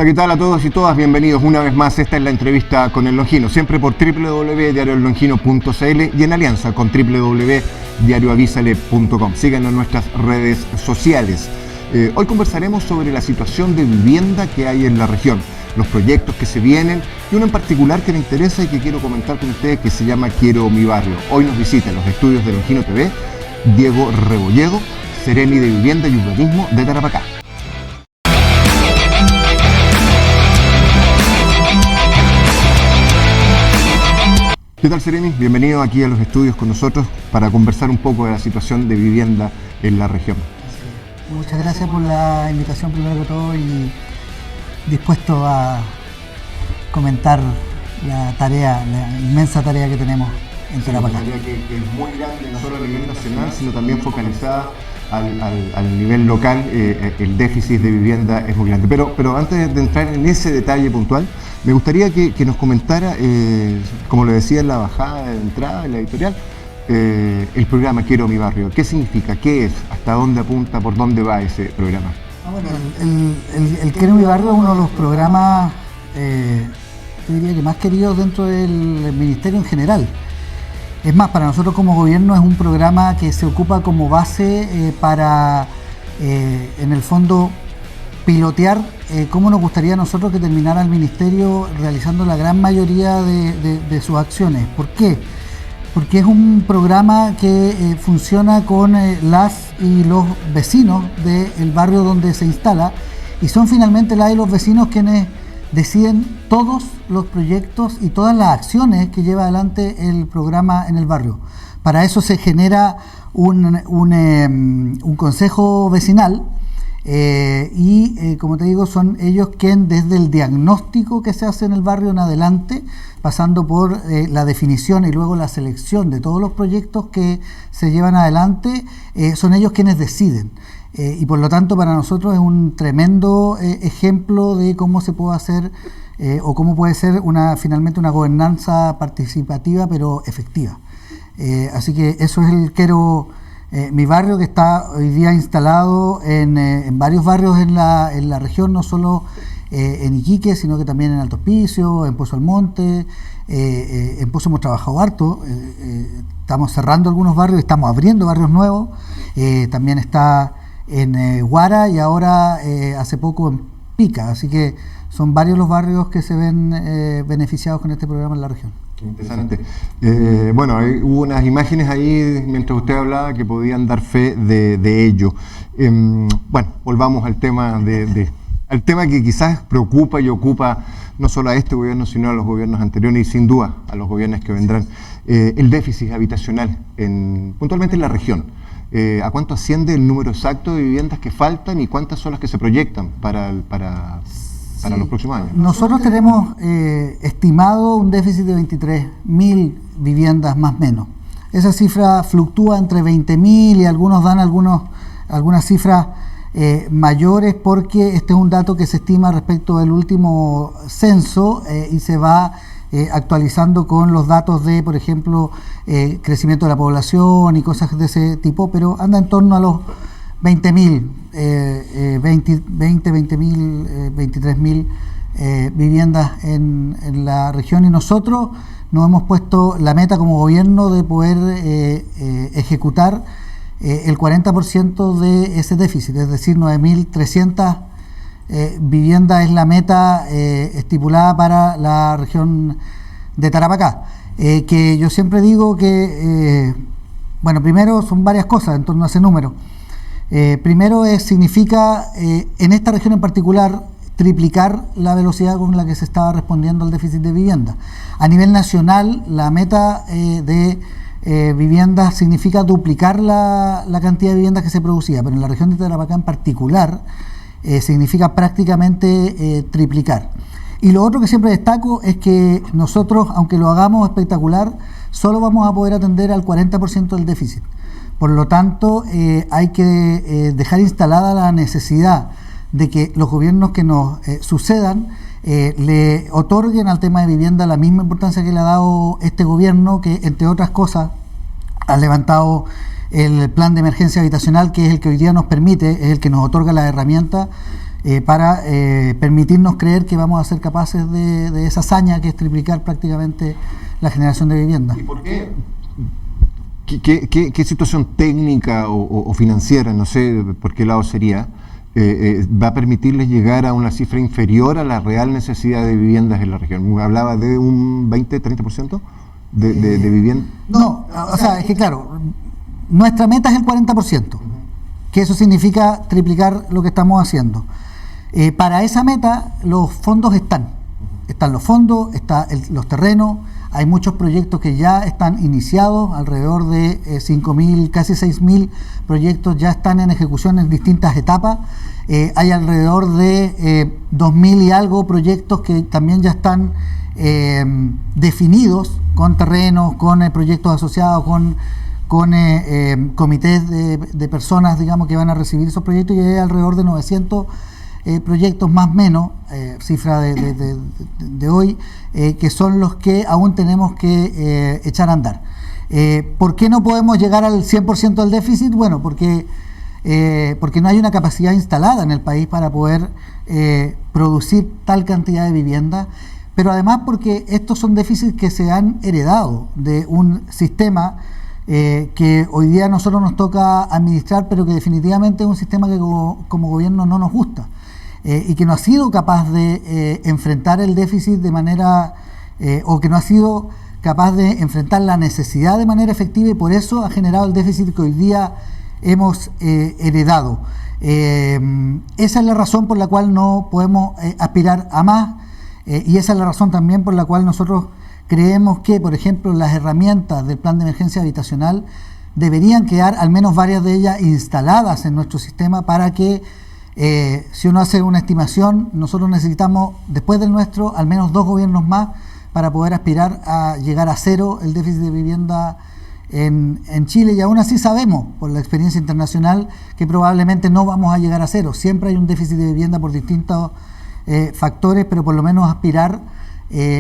Bueno, ¿qué tal a todos y todas? Bienvenidos una vez más. Esta es la entrevista con El Longino, siempre por www.diarioellongino.cl y en alianza con www.diarioavisale.com. Síganos en nuestras redes sociales. Hoy conversaremos sobre la situación de vivienda que hay en la región, los proyectos que se vienen y uno en particular que me interesa y que quiero comentar con ustedes que se llama Quiero mi barrio. Hoy nos visita en los estudios de Longino TV Diego Rebolledo, Seremi de Vivienda y Urbanismo de Tarapacá. ¿Qué tal, Seremi? Bienvenido aquí a los estudios con nosotros para conversar un poco de la situación de vivienda en la región. Muchas gracias por la invitación primero que todo y dispuesto a comentar la inmensa tarea que tenemos en Tarapacá. Una tarea que es muy grande, no solo a nivel nacional, sino también focalizada al nivel local. El déficit de vivienda es muy grande. Pero antes de entrar en ese detalle puntual, me gustaría que nos comentara, como lo decía en la bajada de entrada, en la editorial, el programa Quiero mi barrio. ¿Qué significa? ¿Qué es? ¿Hasta dónde apunta? ¿Por dónde va ese programa? Bueno, el Quiero mi barrio es uno de los programas, yo diría que más queridos dentro del Ministerio en general. Es más, para nosotros como gobierno es un programa que se ocupa como base para, en el fondo, pilotear cómo nos gustaría a nosotros que terminara el Ministerio realizando la gran mayoría de sus acciones. ¿Por qué? Porque es un programa que funciona con las y los vecinos del barrio donde se instala y son finalmente las y los vecinos quienes deciden todos los proyectos y todas las acciones que lleva adelante el programa en el barrio. Para eso se genera un consejo vecinal y como te digo, son ellos quienes desde el diagnóstico que se hace en el barrio en adelante, pasando por la definición y luego la selección de todos los proyectos que se llevan adelante, son ellos quienes deciden. Y por lo tanto para nosotros es un tremendo ejemplo de cómo se puede hacer o cómo puede ser finalmente una gobernanza participativa pero efectiva. Así que eso es el Quiero mi barrio, que está hoy día instalado en varios barrios en la región, no solo en Iquique, sino que también en Alto Hospicio, en Pozo Almonte, en Pozo hemos trabajado harto, estamos cerrando algunos barrios, estamos abriendo barrios nuevos, también está en Guara y ahora hace poco en Pica, así que son varios los barrios que se ven beneficiados con este programa en la región. Qué interesante. Bueno, hubo unas imágenes ahí mientras usted hablaba que podían dar fe de ello. Bueno, volvamos al tema al tema que quizás preocupa y ocupa no solo a este gobierno, sino a los gobiernos anteriores y sin duda a los gobiernos que vendrán. El déficit habitacional, puntualmente en la región. ¿A cuánto asciende el número exacto de viviendas que faltan y cuántas son las que se proyectan para los próximos años? Nosotros tenemos estimado un déficit de 23.000 viviendas más o menos. Esa cifra fluctúa entre 20.000 y algunos dan algunas cifras mayores porque este es un dato que se estima respecto del último censo y se va actualizando con los datos de, por ejemplo, crecimiento de la población y cosas de ese tipo, pero anda en torno a los 20.000, 23.000 viviendas en la región y nosotros nos hemos puesto la meta como gobierno de poder ejecutar el 40% de ese déficit, es decir, 9.300 viviendas es la meta estipulada para la región de Tarapacá. Que yo siempre digo que, bueno, primero son varias cosas en torno a ese número. Primero significa, en esta región en particular, triplicar la velocidad con la que se estaba respondiendo al déficit de vivienda. A nivel nacional, la meta de viviendas significa duplicar la cantidad de viviendas que se producía, pero en la región de Tarapacá en particular, significa prácticamente triplicar. Y lo otro que siempre destaco es que nosotros, aunque lo hagamos espectacular, solo vamos a poder atender al 40% del déficit. Por lo tanto, hay que dejar instalada la necesidad de que los gobiernos que nos sucedan le otorguen al tema de vivienda la misma importancia que le ha dado este gobierno, que entre otras cosas ha levantado el plan de emergencia habitacional, que es el que hoy día nos permite, es el que nos otorga las herramientas para permitirnos creer que vamos a ser capaces de esa hazaña que es triplicar prácticamente la generación de viviendas. ¿Y por qué? ¿Qué situación técnica o financiera, no sé por qué lado sería, va a permitirles llegar a una cifra inferior a la real necesidad de viviendas en la región? ¿Hablaba de un 20-30% de vivienda? No, o sea, es que claro, nuestra meta es el 40%, que eso significa triplicar lo que estamos haciendo. Para esa meta los fondos están los fondos, están los terrenos. Hay muchos proyectos que ya están iniciados, alrededor de 5.000, casi 6.000 proyectos ya están en ejecución en distintas etapas. Hay alrededor de 2.000 y algo proyectos que también ya están definidos con terrenos, con proyectos asociados, con comités de personas, digamos, que van a recibir esos proyectos, y hay alrededor de 900 proyectos más o menos, cifra de hoy, que son los que aún tenemos que echar a andar. ¿Por qué no podemos llegar al 100% del déficit? Bueno, porque no hay una capacidad instalada en el país para poder producir tal cantidad de vivienda, pero además porque estos son déficits que se han heredado de un sistema que hoy día a nosotros nos toca administrar, pero que definitivamente es un sistema que como gobierno no nos gusta. Y que no ha sido capaz de enfrentar el déficit de manera, o que no ha sido capaz de enfrentar la necesidad de manera efectiva, y por eso ha generado el déficit que hoy día hemos heredado. Esa es la razón por la cual no podemos aspirar a más, y esa es la razón también por la cual nosotros creemos que, por ejemplo, las herramientas del plan de emergencia habitacional deberían quedar, al menos varias de ellas, instaladas en nuestro sistema para que si uno hace una estimación, nosotros necesitamos, después del nuestro, al menos 2 gobiernos más para poder aspirar a llegar a cero el déficit de vivienda en Chile, y aún así sabemos, por la experiencia internacional, que probablemente no vamos a llegar a cero. Siempre hay un déficit de vivienda por distintos factores, pero por lo menos aspirar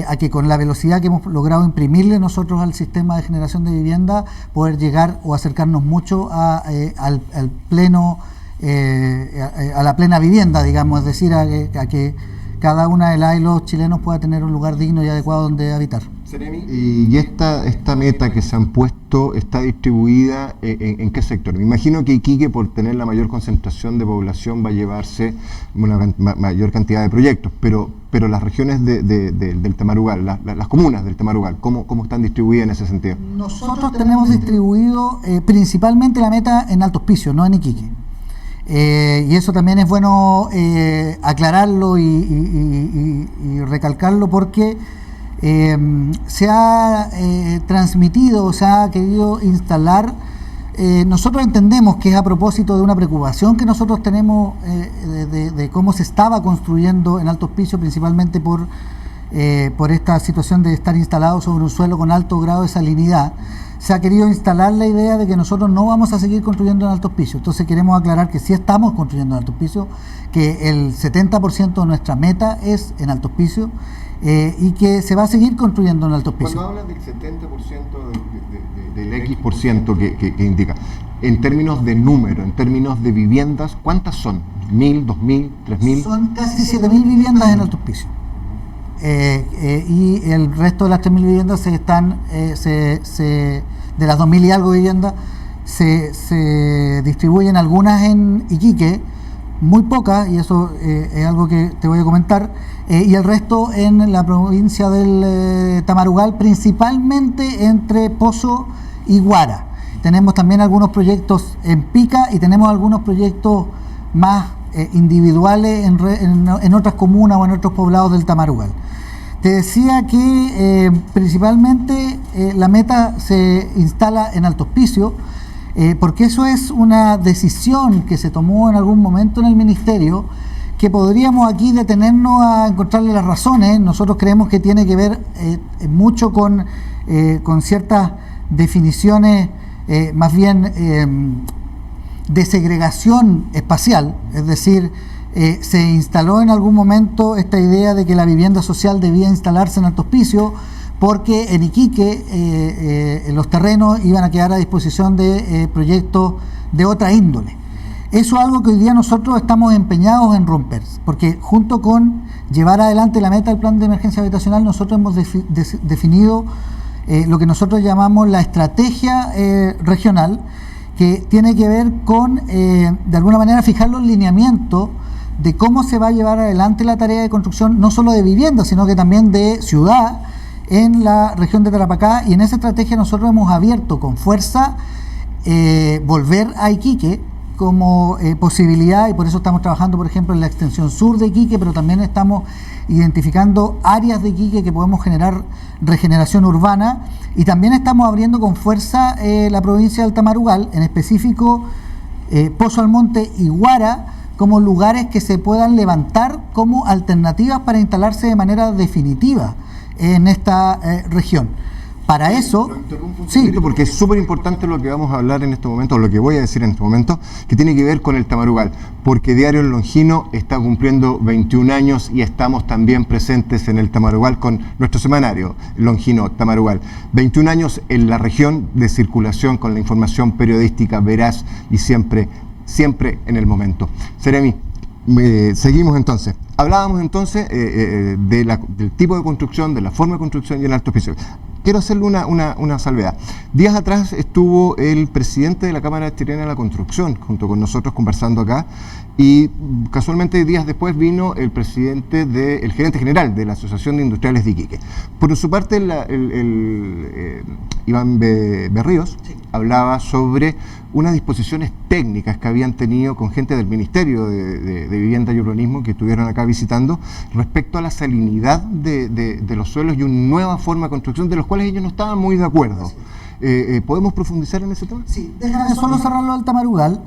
a que con la velocidad que hemos logrado imprimirle nosotros al sistema de generación de vivienda, poder llegar o acercarnos mucho al pleno, a la plena vivienda, digamos, es decir, a que cada una de las y los chilenos pueda tener un lugar digno y adecuado donde habitar. Y esta meta que se han puesto está distribuida en qué sector? Me imagino que Iquique, por tener la mayor concentración de población, va a llevarse una mayor cantidad de proyectos, pero las regiones del Tamarugal, las comunas del Tamarugal, ¿cómo están distribuidas en ese sentido? Nosotros tenemos distribuido principalmente la meta en Alto Hospicio, no en Iquique. Y eso también es bueno aclararlo y recalcarlo, porque se ha transmitido, se ha querido instalar. Nosotros entendemos que es a propósito de una preocupación que nosotros tenemos de cómo se estaba construyendo en Alto Hospicio, principalmente por esta situación de estar instalado sobre un suelo con alto grado de salinidad. Se ha querido instalar la idea de que nosotros no vamos a seguir construyendo en Alto Hospicio. Entonces queremos aclarar que sí estamos construyendo en Alto Hospicio, que el 70% de nuestra meta es en Alto Hospicio, y que se va a seguir construyendo en Alto Hospicio. Cuando hablan del 70% del X% que indica, en términos de número, en términos de viviendas, ¿cuántas son? ¿1.000, 2.000, 3.000? Son casi 7.000 viviendas en Alto Hospicio. Y el resto de las 3.000 viviendas de las 2.000 y algo viviendas se distribuyen, algunas en Iquique, muy pocas, y eso es algo que te voy a comentar, y el resto en la provincia del Tamarugal, principalmente entre Pozo y Guara. Tenemos también algunos proyectos en Pica y tenemos algunos proyectos más individuales en otras comunas o en otros poblados del Tamarugal. Te decía que principalmente la meta se instala en Alto Hospicio, porque eso es una decisión que se tomó en algún momento en el Ministerio, que podríamos aquí detenernos a encontrarle las razones. Nosotros creemos que tiene que ver mucho con ciertas definiciones más bien de segregación espacial, es decir, se instaló en algún momento esta idea de que la vivienda social debía instalarse en Alto Hospicio, porque en Iquique los terrenos iban a quedar a disposición de proyectos de otra índole. Eso es algo que hoy día nosotros estamos empeñados en romper, porque junto con llevar adelante la meta del plan de emergencia habitacional, nosotros hemos definido lo que nosotros llamamos la estrategia regional, que tiene que ver con, de alguna manera, fijar los lineamientos de cómo se va a llevar adelante la tarea de construcción, no solo de vivienda, sino que también de ciudad en la región de Tarapacá. Y en esa estrategia nosotros hemos abierto con fuerza volver a Iquique como posibilidad, y por eso estamos trabajando, por ejemplo, en la extensión sur de Iquique, pero también estamos identificando áreas de Iquique que podemos generar regeneración urbana, y también estamos abriendo con fuerza la provincia del Tamarugal, en específico Pozo Almonte y Huara, como lugares que se puedan levantar como alternativas para instalarse de manera definitiva en esta región. Para eso, sí, porque es súper importante lo que vamos a hablar en este momento, o lo que voy a decir en este momento, que tiene que ver con el Tamarugal, porque Diario El Longino está cumpliendo 21 años y estamos también presentes en el Tamarugal con nuestro semanario Longino Tamarugal. 21 años en la región de circulación con la información periodística veraz y siempre en el momento. Seremi, seguimos entonces. Hablábamos entonces del tipo de construcción, de la forma de construcción y el alto hospicio. Quiero hacerle una salvedad. Días atrás estuvo el presidente de la Cámara Chilena de la Construcción junto con nosotros conversando acá, y casualmente días después vino el gerente general de la Asociación de Industriales de Iquique. Por su parte, Iván Berríos hablaba sobre unas disposiciones técnicas que habían tenido con gente del Ministerio de Vivienda y Urbanismo que estuvieron acá visitando respecto a la salinidad de los suelos y una nueva forma de construcción de los cuales ellos no estaban muy de acuerdo. ¿Podemos profundizar en ese tema? Sí, déjame solo cerrarlo del Tamarugal,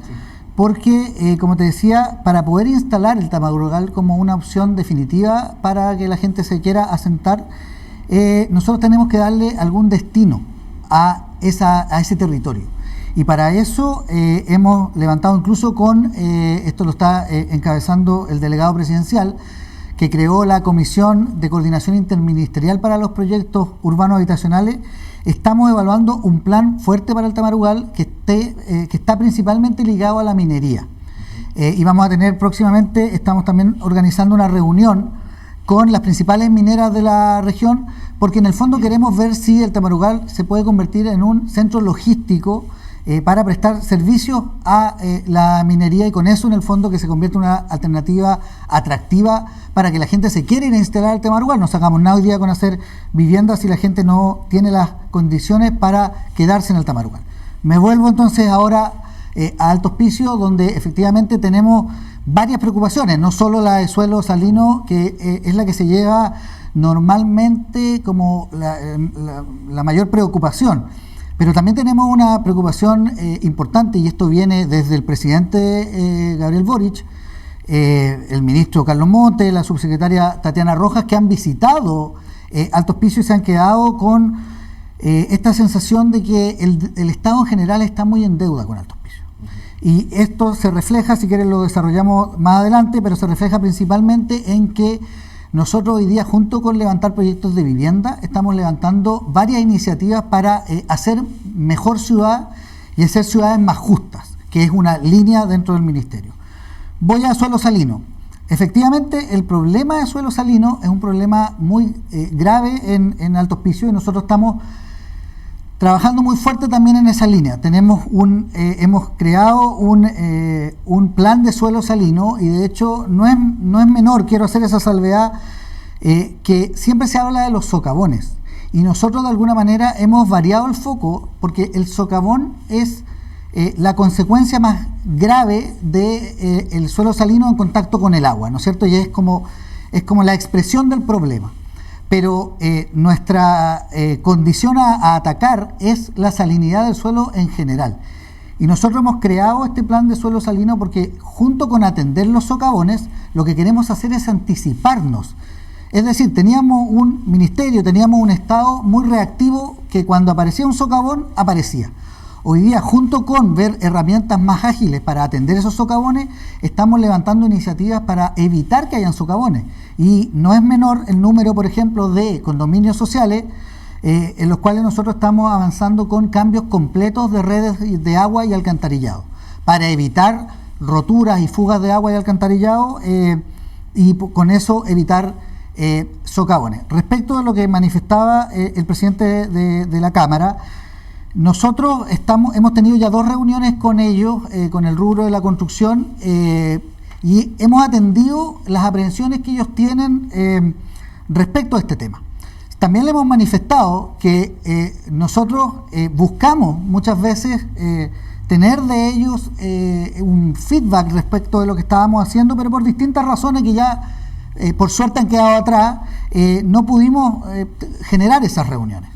porque, como te decía, para poder instalar el Tamarugal como una opción definitiva para que la gente se quiera asentar, nosotros tenemos que darle algún destino a ese territorio. Y para eso hemos levantado incluso esto lo está encabezando el delegado presidencial, que creó la Comisión de Coordinación Interministerial para los Proyectos Urbanos Habitacionales. Estamos evaluando un plan fuerte para el Tamarugal que está principalmente ligado a la minería. Y vamos a tener próximamente, estamos también organizando una reunión con las principales mineras de la región, porque en el fondo queremos ver si el Tamarugal se puede convertir en un centro logístico para prestar servicios a la minería, y con eso en el fondo que se convierta en una alternativa atractiva para que la gente se quiera ir a instalar al Tamarugal. No sacamos nada hoy día con hacer viviendas si la gente no tiene las condiciones para quedarse en el Tamarugal. Me vuelvo entonces ahora a Alto Hospicio, donde efectivamente tenemos varias preocupaciones, no solo la de suelo salino, que es la que se lleva normalmente como la mayor preocupación. Pero también tenemos una preocupación importante, y esto viene desde el presidente Gabriel Boric, el ministro Carlos Montes, la subsecretaria Tatiana Rojas, que han visitado Alto Hospicio y se han quedado con esta sensación de que el Estado en general está muy en deuda con Alto Hospicio. Y esto se refleja, si quieren lo desarrollamos más adelante, pero se refleja principalmente en que nosotros hoy día, junto con levantar proyectos de vivienda, estamos levantando varias iniciativas para hacer mejor ciudad y hacer ciudades más justas, que es una línea dentro del ministerio. Voy a suelo salino. Efectivamente, el problema de suelo salino es un problema muy grave en Alto Hospicio, y nosotros estamos trabajando muy fuerte también en esa línea. Hemos creado un plan de suelo salino, y de hecho no es menor, quiero hacer esa salvedad, que siempre se habla de los socavones, y nosotros de alguna manera hemos variado el foco, porque el socavón es la consecuencia más grave del suelo salino en contacto con el agua, ¿no es cierto? Y es como la expresión del problema. Pero nuestra condición a atacar es la salinidad del suelo en general. Y nosotros hemos creado este plan de suelo salino porque, junto con atender los socavones, lo que queremos hacer es anticiparnos. Es decir, teníamos un ministerio, teníamos un Estado muy reactivo, que cuando aparecía un socavón, aparecía. Hoy día, junto con ver herramientas más ágiles para atender esos socavones, estamos levantando iniciativas para evitar que hayan socavones. Y no es menor el número, por ejemplo, de condominios sociales en los cuales nosotros estamos avanzando con cambios completos de redes de agua y alcantarillado, para evitar roturas y fugas de agua y alcantarillado y con eso evitar socavones. Respecto a lo que manifestaba el presidente de la Cámara, nosotros hemos tenido ya 2 reuniones con ellos, con el rubro de la construcción, y hemos atendido las aprehensiones que ellos tienen respecto a este tema. También le hemos manifestado que nosotros buscamos muchas veces tener de ellos un feedback respecto de lo que estábamos haciendo, pero por distintas razones que ya por suerte han quedado atrás, no pudimos generar esas reuniones.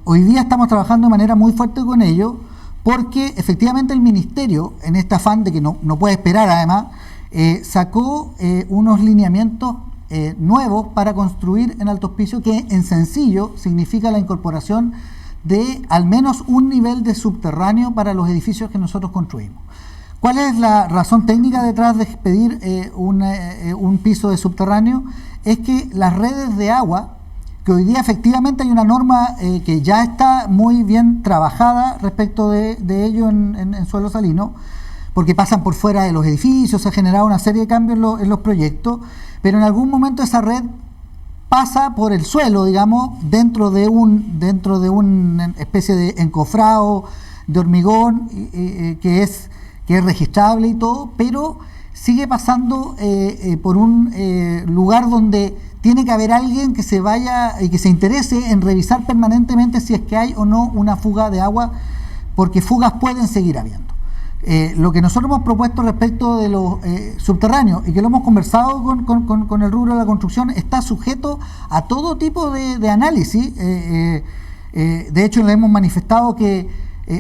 Hoy día estamos trabajando de manera muy fuerte con ellos porque efectivamente el Ministerio, en este afán de que no puede esperar además, sacó unos lineamientos nuevos para construir en Alto Hospicio, que en sencillo significa la incorporación de al menos un nivel de subterráneo para los edificios que nosotros construimos. ¿Cuál es la razón técnica detrás de pedir un piso de subterráneo? Es que las redes de agua, que hoy día efectivamente hay una norma que ya está muy bien trabajada respecto de ello en suelo salino, porque pasan por fuera de los edificios, se ha generado una serie de cambios en los proyectos, pero en algún momento esa red pasa por el suelo, digamos, dentro de una especie de encofrado de hormigón que es registrable y todo, pero sigue pasando por un lugar donde tiene que haber alguien que se vaya y que se interese en revisar permanentemente si es que hay o no una fuga de agua, porque fugas pueden seguir habiendo. Lo que nosotros hemos propuesto respecto de los subterráneos, y que lo hemos conversado con el rubro de la construcción, está sujeto a todo tipo de análisis. De hecho, le hemos manifestado que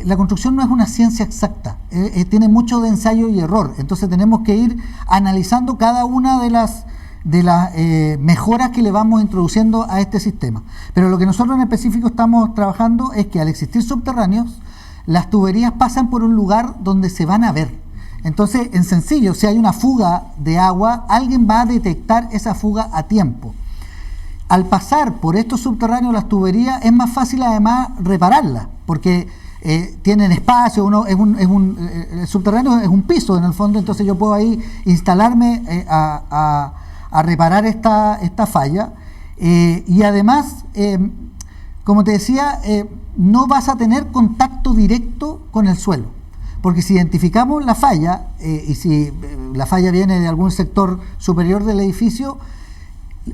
la construcción no es una ciencia exacta, tiene mucho de ensayo y error, entonces tenemos que ir analizando cada una de las mejoras que le vamos introduciendo a este sistema. Pero lo que nosotros en específico estamos trabajando es que al existir subterráneos, las tuberías pasan por un lugar donde se van a ver. Entonces, en sencillo, si hay una fuga de agua, alguien va a detectar esa fuga a tiempo. Al pasar por estos subterráneos las tuberías, es más fácil además repararlas, porque tienen espacio, el subterráneo es un piso en el fondo, entonces yo puedo ahí instalarme a reparar esta falla, y además, como te decía, no vas a tener contacto directo con el suelo, porque si identificamos la falla, y si la falla viene de algún sector superior del edificio,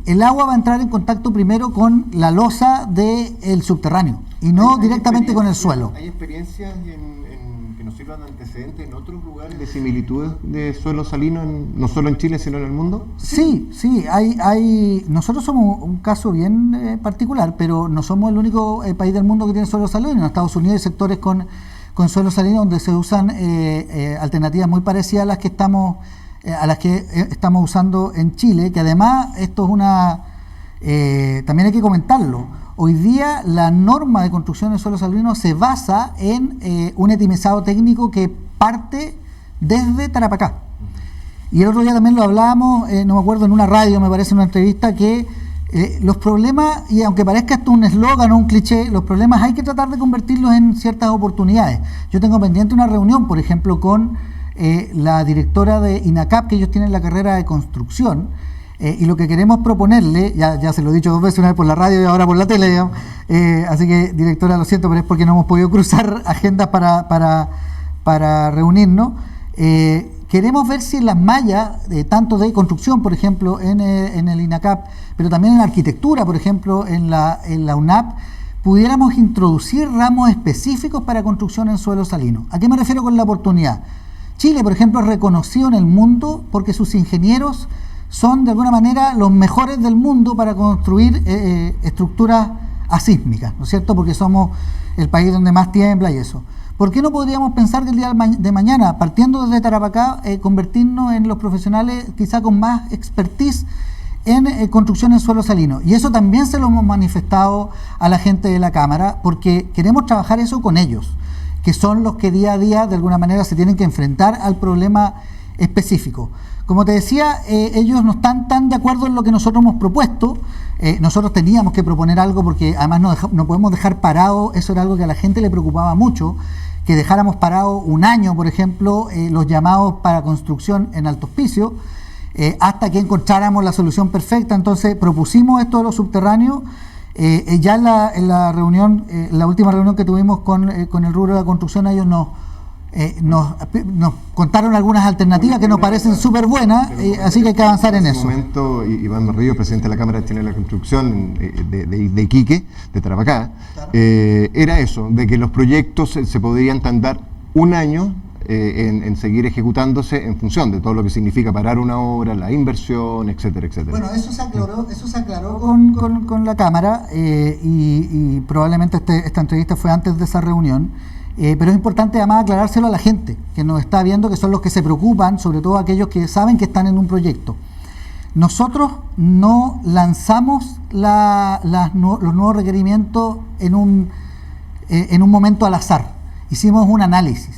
el agua va a entrar en contacto primero con la losa del subterráneo y no directamente con el suelo. ¿Hay experiencias que nos sirvan de antecedentes en otros lugares de similitudes de suelo salino, no solo en Chile, sino en el mundo? Sí, nosotros somos un caso bien particular, pero no somos el único país del mundo que tiene suelo salino. En Estados Unidos hay sectores con suelo salino donde se usan alternativas muy parecidas a las que estamos usando en Chile, que además esto es también hay que comentarlo. Hoy día la norma de construcción de suelo salino se basa en un etimizado técnico que parte desde Tarapacá. Y el otro día también lo hablábamos, no me acuerdo, en una radio, me parece, en una entrevista, que los problemas, y aunque parezca esto un eslogan o un cliché, los problemas hay que tratar de convertirlos en ciertas oportunidades. Yo tengo pendiente una reunión, por ejemplo, con la directora de INACAP, que ellos tienen la carrera de construcción, y lo que queremos proponerle, ya se lo he dicho 2 veces, una vez por la radio y ahora por la tele, digamos, así que, directora, lo siento, pero es porque no hemos podido cruzar agendas para reunirnos. Queremos ver si en las mallas, tanto de construcción, por ejemplo, en el INACAP, pero también en arquitectura, por ejemplo, en la UNAP, pudiéramos introducir ramos específicos para construcción en suelo salino. ¿A qué me refiero con la oportunidad? Chile, por ejemplo, es reconocido en el mundo porque sus ingenieros son, de alguna manera, los mejores del mundo para construir estructuras asísmicas, ¿no es cierto? Porque somos el país donde más tiembla y eso. ¿Por qué no podríamos pensar que el día de mañana, partiendo desde Tarapacá, convertirnos en los profesionales quizá con más expertise en construcción en suelo salino? Y eso también se lo hemos manifestado a la gente de la Cámara, porque queremos trabajar eso con ellos, que son los que día a día de alguna manera se tienen que enfrentar al problema específico. Como te decía, ellos no están tan de acuerdo en lo que nosotros hemos propuesto. Nosotros teníamos que proponer algo porque además no podemos dejar parado, eso era algo que a la gente le preocupaba mucho, que dejáramos parado un año, por ejemplo, los llamados para construcción en Alto Hospicio, hasta que encontráramos la solución perfecta. Entonces propusimos esto de los subterráneos. Ya en la reunión, la última reunión que tuvimos con el rubro de la construcción, ellos nos contaron algunas alternativas que nos parecen súper buenas, así que hay que avanzar en eso. En ese momento, Iván Berrío, presidente de la Cámara Chilena de la Construcción de Iquique, de Tarapacá, era eso, de que los proyectos se podrían tardar un año en seguir ejecutándose en función de todo lo que significa parar una obra, la inversión, etcétera, etcétera. Bueno, eso se aclaró con la Cámara y probablemente esta entrevista fue antes de esa reunión. Pero es importante además aclarárselo a la gente que nos está viendo, que son los que se preocupan, sobre todo aquellos que saben que están en un proyecto. Nosotros no lanzamos los nuevos requerimientos en un momento al azar. Hicimos un análisis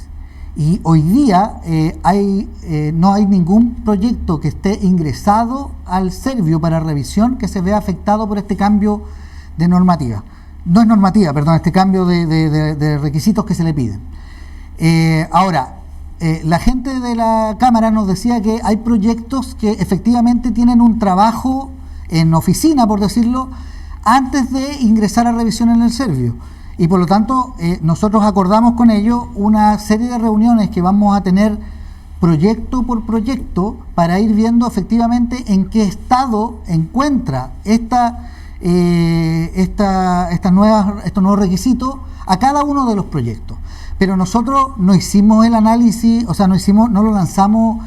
y hoy día no hay ningún proyecto que esté ingresado al Servio para revisión que se vea afectado por este cambio de normativa. No es normativa, perdón, este cambio de requisitos que se le piden. Ahora, la gente de la Cámara nos decía que hay proyectos que efectivamente tienen un trabajo en oficina, por decirlo, antes de ingresar a revisión en el Servio. Y por lo tanto, nosotros acordamos con ellos una serie de reuniones que vamos a tener proyecto por proyecto para ir viendo efectivamente en qué estado encuentra estos nuevos requisitos a cada uno de los proyectos. Pero nosotros no hicimos el análisis, o sea, no lo lanzamos,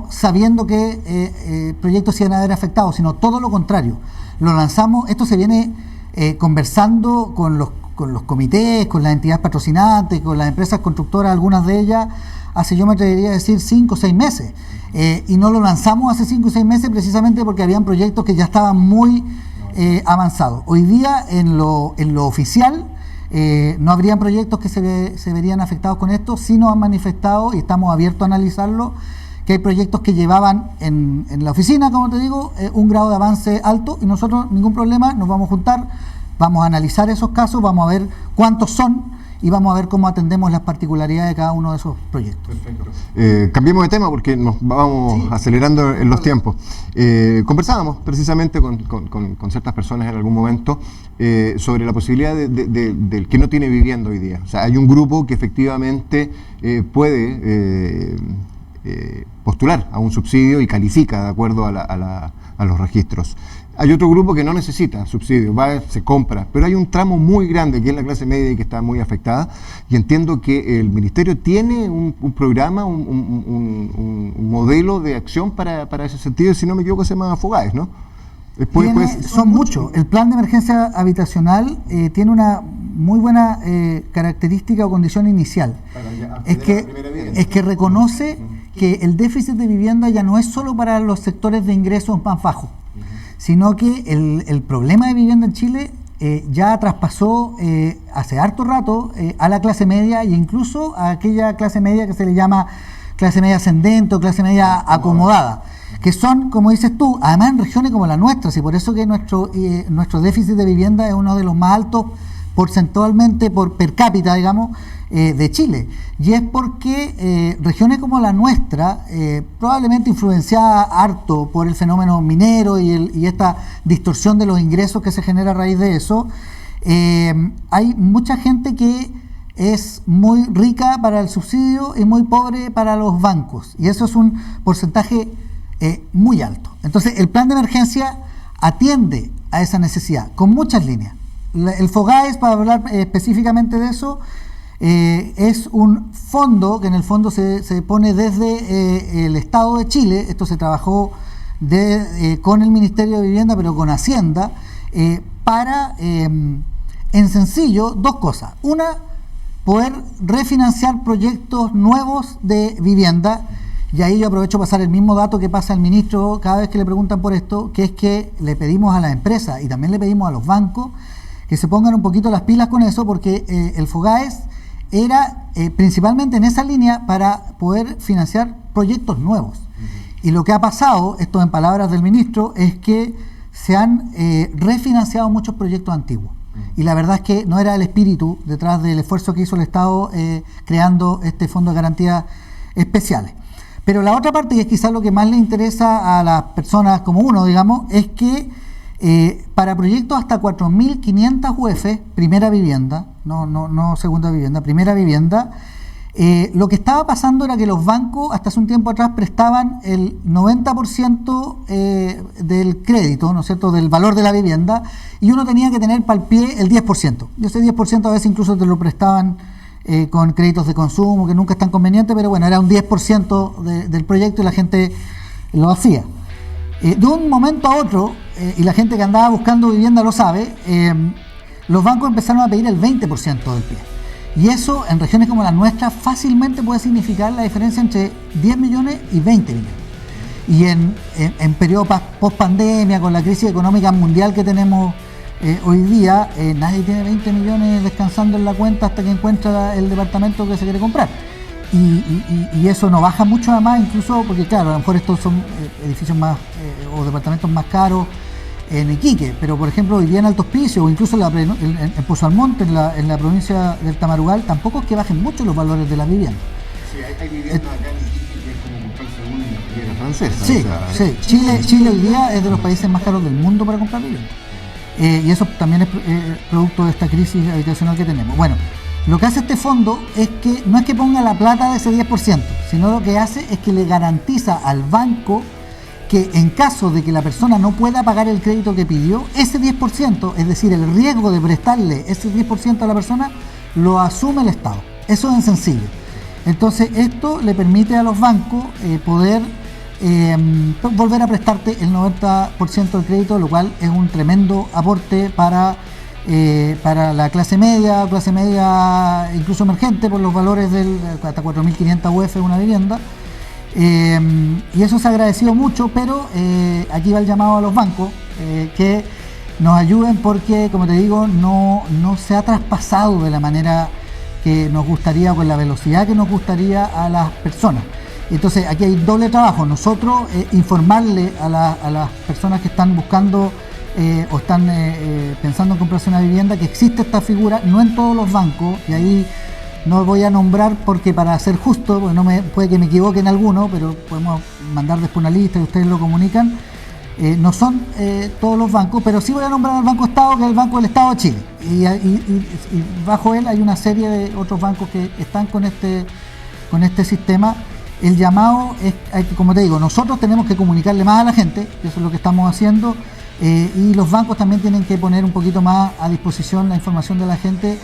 sabiendo que proyectos se iban a ver afectados, sino todo lo contrario. Lo lanzamos, esto se viene conversando con los comités, con las entidades patrocinantes, con las empresas constructoras, algunas de ellas, hace, yo me atrevería a decir, 5 o 6 meses. Y no lo lanzamos hace 5 o 6 meses precisamente porque habían proyectos que ya estaban muy avanzados. Hoy día en lo oficial no habrían proyectos que se verían afectados con esto. Sí nos han manifestado y estamos abiertos a analizarlo, que hay proyectos que llevaban en la oficina, como te digo, un grado de avance alto, y nosotros ningún problema, nos vamos a juntar, vamos a analizar esos casos, vamos a ver cuántos son y vamos a ver cómo atendemos las particularidades de cada uno de esos proyectos. Perfecto. Cambiemos de tema porque nos vamos acelerando en los tiempos. Conversábamos precisamente con ciertas personas en algún momento sobre la posibilidad del que no tiene vivienda hoy día. O sea, hay un grupo que efectivamente puede postular a un subsidio y califica de acuerdo a los registros. Hay otro grupo que no necesita subsidio, se compra, pero hay un tramo muy grande que es la clase media y que está muy afectada, y entiendo que el Ministerio tiene un programa, un modelo de acción para ese sentido, y si no me equivoco se llama FOGAES, ¿no? Son muchos. El plan de emergencia habitacional tiene una muy buena característica o condición inicial. Es que reconoce que el déficit de vivienda ya no es solo para los sectores de ingresos más bajos, sino que el problema de vivienda en Chile ya traspasó hace harto rato a la clase media e incluso a aquella clase media que se le llama clase media ascendente o clase media acomodada, que son, como dices tú, además en regiones como la nuestra, y por eso que nuestro déficit de vivienda es uno de los más altos porcentualmente per cápita, digamos, de Chile. Y es porque regiones como la nuestra, probablemente influenciada harto por el fenómeno minero y esta distorsión de los ingresos que se genera a raíz de eso, hay mucha gente que es muy rica para el subsidio y muy pobre para los bancos. Y eso es un porcentaje muy alto. Entonces, el plan de emergencia atiende a esa necesidad con muchas líneas. El FOGAES, para hablar específicamente de eso, es un fondo que en el fondo se pone desde el Estado de Chile. Esto se trabajó con el Ministerio de Vivienda, pero con Hacienda, para, en sencillo, dos cosas. Una, poder refinanciar proyectos nuevos de vivienda. Y ahí yo aprovecho para pasar el mismo dato que pasa al ministro cada vez que le preguntan por esto, que es que le pedimos a las empresas y también le pedimos a los bancos que se pongan un poquito las pilas con eso, porque el FOGAES era principalmente en esa línea para poder financiar proyectos nuevos. Y lo que ha pasado, esto en palabras del ministro, es que se han refinanciado muchos proyectos antiguos. Y la verdad es que no era el espíritu detrás del esfuerzo que hizo el Estado creando este fondo de garantías especiales. Pero la otra parte, y es quizás lo que más le interesa a las personas como uno, digamos, es que para proyectos hasta 4.500 UF, primera vivienda, no segunda vivienda, primera vivienda, lo que estaba pasando era que los bancos hasta hace un tiempo atrás prestaban el 90% del crédito, ¿no es cierto?, del valor de la vivienda, y uno tenía que tener para el pie el 10%. Y ese 10% a veces incluso te lo prestaban con créditos de consumo, que nunca es tan conveniente, pero bueno, era un 10% del proyecto y la gente lo hacía. De un momento a otro, y la gente que andaba buscando vivienda lo sabe, los bancos empezaron a pedir el 20% del pie. Y eso en regiones como la nuestra fácilmente puede significar la diferencia entre 10 millones y 20 millones. Y en periodo post pandemia, con la crisis económica mundial que tenemos hoy día, nadie tiene 20 millones descansando en la cuenta hasta que encuentra el departamento que se quiere comprar. Y eso no baja mucho además, incluso porque claro, a lo mejor estos son edificios más o departamentos más caros en Iquique, pero por ejemplo hoy día en Alto Hospicio o incluso en Pozo Almonte, en la provincia del Tamarugal, tampoco es que bajen mucho los valores de las viviendas. Sí, hay viviendas acá en Iquique que es como comprarse una inmobiliaria francesa. Sí, o sea, sí. Chile hoy día es de los países más caros del mundo para comprar vivienda. Y eso también es producto de esta crisis habitacional que tenemos. Bueno, lo que hace este fondo es que no es que ponga la plata de ese 10%, sino lo que hace es que le garantiza al banco que en caso de que la persona no pueda pagar el crédito que pidió, ese 10%, es decir, el riesgo de prestarle ese 10% a la persona, lo asume el Estado. Eso es en sencillo. Entonces, esto le permite a los bancos poder volver a prestarte el 90% del crédito, lo cual es un tremendo aporte para la clase media incluso emergente, por los valores hasta 4.500 UF una vivienda. Y eso se ha agradecido mucho, pero aquí va el llamado a los bancos que nos ayuden porque, como te digo, no se ha traspasado de la manera que nos gustaría, con la velocidad que nos gustaría a las personas. Entonces aquí hay doble trabajo: nosotros informarle a las personas que están buscando o están pensando en comprarse una vivienda que existe esta figura, no en todos los bancos, y ahí no voy a nombrar porque para ser justo, porque puede que me equivoque en alguno, pero podemos mandar después una lista y ustedes lo comunican. No son todos los bancos, pero sí voy a nombrar al Banco Estado, que es el Banco del Estado de Chile. Y bajo él hay una serie de otros bancos que están con este sistema. El llamado es, como te digo, nosotros tenemos que comunicarle más a la gente, que eso es lo que estamos haciendo, y los bancos también tienen que poner un poquito más a disposición la información de la gente,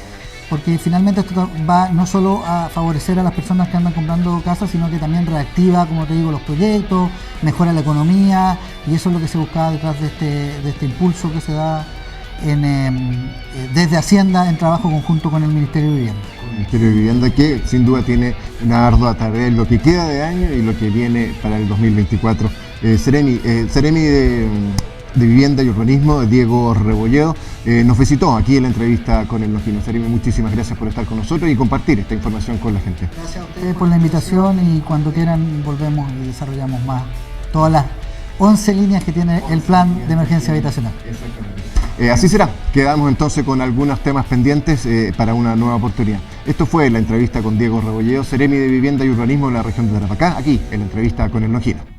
porque finalmente esto va no solo a favorecer a las personas que andan comprando casas, sino que también reactiva, como te digo, los proyectos, mejora la economía, y eso es lo que se buscaba detrás de este impulso que se da desde Hacienda en trabajo conjunto con el Ministerio de Vivienda. El Ministerio de Vivienda, que sin duda tiene una ardua tarea en lo que queda de año y lo que viene para el 2024. Seremi de Vivienda y Urbanismo, Diego Rebolledo, nos visitó aquí en la entrevista con el Longino. Seremi, muchísimas gracias por estar con nosotros y compartir esta información con la gente. Gracias a ustedes por la invitación, y cuando quieran volvemos y desarrollamos más todas las 11 líneas que tiene el plan de emergencia habitacional. Exactamente. Así será. Quedamos entonces con algunos temas pendientes para una nueva oportunidad. Esto fue la entrevista con Diego Rebolledo, Seremi de Vivienda y Urbanismo en la región de Tarapacá, aquí en la entrevista con el Longino.